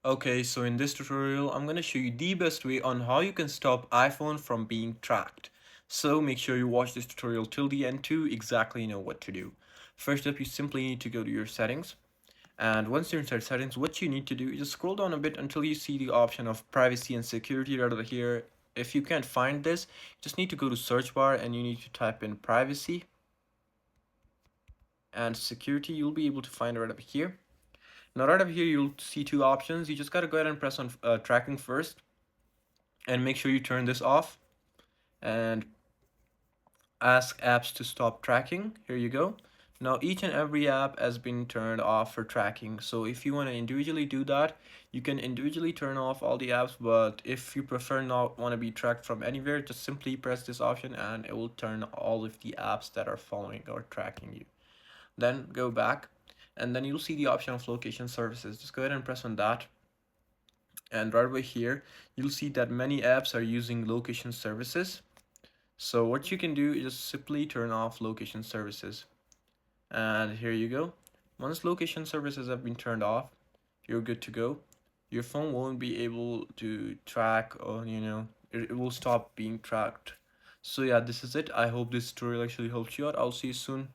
Okay, so in this tutorial, I'm going to show you the best way on how you can stop iPhone from being tracked. So make sure you watch this tutorial till the end to exactly know what to do. First up, you simply need to go to your settings. And once you're inside settings, what you need to do is just scroll down a bit until you see the option of privacy and security right over here. If you can't find this, just need to go to search bar and you need to type in privacy and security. You'll be able to find it right over here. Now right over here, you'll see two options. You just got to go ahead and press on tracking first and make sure you turn this off and ask apps to stop tracking. Here you go. Now each and every app has been turned off for tracking. So if you want to individually do that, you can individually turn off all the apps, but if you prefer not want to be tracked from anywhere, just simply press this option and it will turn all of the apps that are following or tracking you. Then go back and then you'll see the option of location services. Just go ahead and press on that. And right over here, you'll see that many apps are using location services. So what you can do is just simply turn off location services. And here you go. Once location services have been turned off, you're good to go. Your phone won't be able to track or it will stop being tracked. So yeah, this is it. I hope this tutorial actually helped you out. I'll see you soon.